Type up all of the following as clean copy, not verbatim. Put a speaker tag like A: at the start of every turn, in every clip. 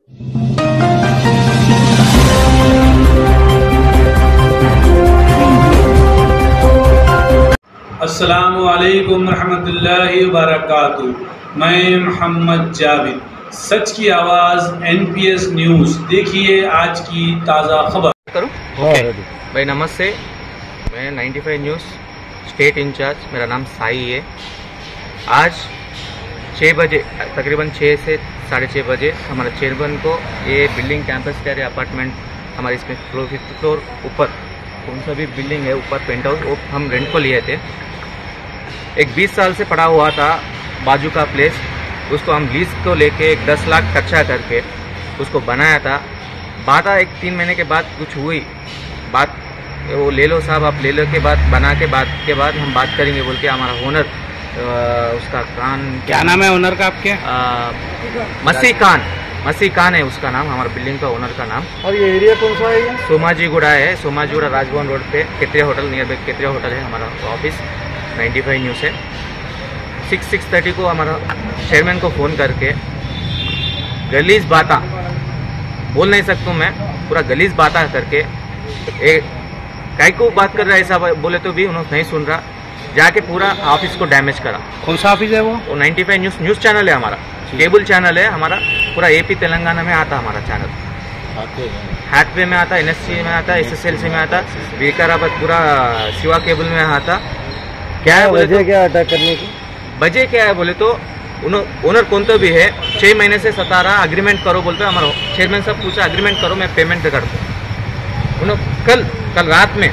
A: अस्सलामु अलैकुम रहमतुल्लाहि व बरकातुहू। मैं मोहम्मद जावेद, सच की आवाज़ NPS न्यूज़। देखिए आज की ताज़ा खबर।
B: करूँ भाई, नमस्ते। मैं 95 न्यूज़ स्टेट इंचार्ज, मेरा नाम साई है। आज 6 बजे, तकरीबन 6 से 6:30 बजे हमारे चेयरमैन को ये बिल्डिंग कैंपस कह रहे अपार्टमेंट हमारे इसमें फिफ्थ फ्लोर ऊपर कौन सा भी बिल्डिंग है ऊपर पेंट हाउस, वो हम रेंट को लिए थे। एक 20 साल से पड़ा हुआ था बाजू का प्लेस, उसको हम लीज को लेके 10 लाख खर्चा करके उसको बनाया था। बात 1-3 महीने के बाद कुछ हुई बात, वो ले लो साहब, आप ले लो के बाद बना के बाद हम बात करेंगे बोल के हमारा ओनर, उसका क्या नाम है ओनर का आपके? मसी खान है उसका नाम, हमारे बिल्डिंग का ओनर का नाम।
C: और ये एरिया कौन सा है?
B: सोमाजीगुड़ा है, सोमाजीगुड़ा राजभवन रोड पे केत्रिया होटल, नियर बाई केत्रिया होटल है हमारा ऑफिस। 95 न्यूज़ है। 6:30 को हमारा चेयरमैन को फ़ोन करके गलीज बाता बोल नहीं सकता मैं, पूरा गलीज बाता करके कई को बात कर रहा है ऐसा बोले तो भी उन्होंने नहीं सुन रहा, जाके पूरा ऑफिस को डैमेज करा।
C: कौन सा ऑफिस है वो?
B: 95 न्यूज़ चैनल है हमारा, केबल चैनल है हमारा, पूरा AP तेलंगाना में आता हमारा चैनल। हाथवे में आता, NSC में आता, SSLC में आता, विकाराबाद पूरा शिवा केबल में आता। क्या है वजह, क्या अटैक करने की वजह क्या है बोले तो ओनर कौन तो भी है 6 महीने से सता रहा, अग्रीमेंट करो बोलते हमारा चेयरमैन साहब पूछा अग्रीमेंट करो, मैं पेमेंट कर दूँ। उन्होंने कल रात में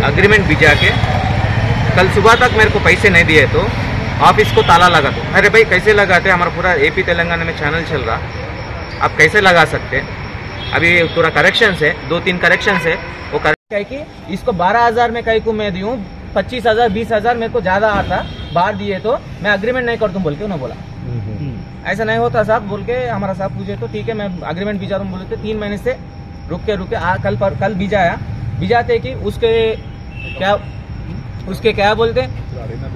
B: अग्रीमेंट भिजा के कल सुबह तक मेरे को पैसे नहीं दिए तो ऑफिस को ताला लगा दो। अरे भाई कैसे लगाते, हमारा पूरा AP तेलंगाना में चैनल चल रहा, आप कैसे लगा सकते? अभी पूरा करेक्शन है, 2-3 करेक्शन है। वो कह कि इसको 12,000 में कहीं को मैं दूँ, 25,000 20,000 मेरे को ज्यादा आता बाहर दिए तो मैं अग्रीमेंट नहीं कर दूं बोल के उन्होंने बोला। ऐसा नहीं होता साहब बोल के हमारा साहब पूछे तो ठीक है मैं अग्रीमेंट भिजा दूं बोले थे। 3 महीने से रुक के कल भिजाते कि उसके क्या बोलते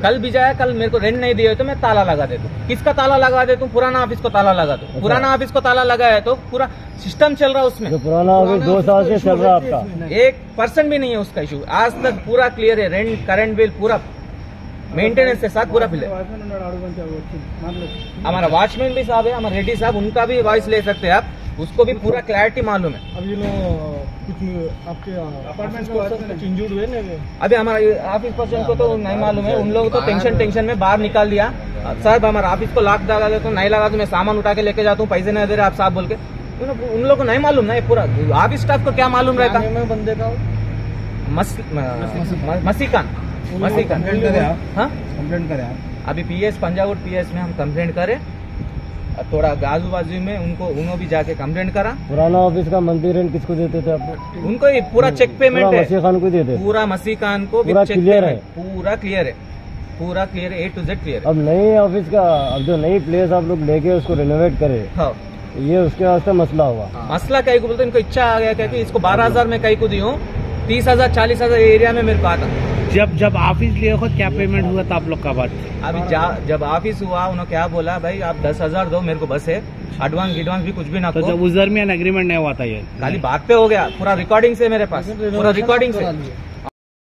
B: कल भिजाया, कल मेरे को रेंट नहीं दिए तो मैं ताला लगा देता हूँ। किसका ताला लगा देता हूँ? पुराना ऑफिस को ताला लगा दूँ। पुराना ऑफिस को ताला लगाया तो पूरा सिस्टम चल रहा उसमें।
C: पुराना ऑफिस 2 साल से चल रहा आपका,
B: 1% भी नहीं है उसका इशू आज तक, पूरा क्लियर है। रेंट करंट बिल पूरा मेंटेनेंस के साथ पूरा फिल है। हमारा वॉचमैन भी साहब है, हमारे रेड्डी साहब, उनका भी वॉइस ले सकते हैं आप, उसको भी पूरा क्लैरिटी मालूम है।
C: अभी कुछ आपके अपार्टमेंट कुछ इंजर्ड हुए नहीं?
B: अभी हमारे ऑफिस पर्सन को तो नहीं मालूम है, उन लोगों तो टेंशन में बाहर निकाल दिया। सर हमारा ऑफिस को लॉक लगा देता हूँ, नहीं लगा तो मैं सामान उठा के लेके जाता हूँ, पैसे नहीं दे रहे आप साहब बोल के। उन लोगों को नहीं मालूम ना, ये पूरा ऑफिस स्टाफ को क्या मालूम रहता है?
C: बंदे का
B: मसी खान
C: कंप्लेंट करें आप?
B: अभी PS पंजाबुट PS में हम कंप्लेंट करें, थोड़ा आजू बाजू में उन्होंने भी जाके कंप्लेंट करा।
C: पुराना ऑफिस का मंथली रेंट किसको देते थे आप?
B: उनको ही पूरा चेक पेमेंट है,
C: मसी खान को देते?
B: पूरा मसी खान को
C: पूरा क्लियर है,
B: पूरा क्लियर है, A to Z क्लियर है।
C: अब नई ऑफिस का, अब जो नई प्लेस आप लोग लेके उसको रिनोवेट करे, हाँ, ये उसके वास्ते मसला हुआ।
B: मसला कहीं को बोलते, इनको इच्छा आ गया कि इसको 12,000 में कहीं को दियो, 30,000 40,000 एरिया में मेरे को आता।
C: जब ऑफिस लिए हो क्या पेमेंट हुआ था आप लोग का? बात
B: अभी जब ऑफिस हुआ उन्होंने क्या बोला, भाई आप 10,000 दो मेरे को, बस है, एडवांस भी कुछ भी ना।
C: तो जब उस दरमियान एग्रीमेंट नहीं हुआ था, ये
B: खाली बात पे हो गया, पूरा रिकॉर्डिंग से मेरे पास, पूरा रिकॉर्डिंग से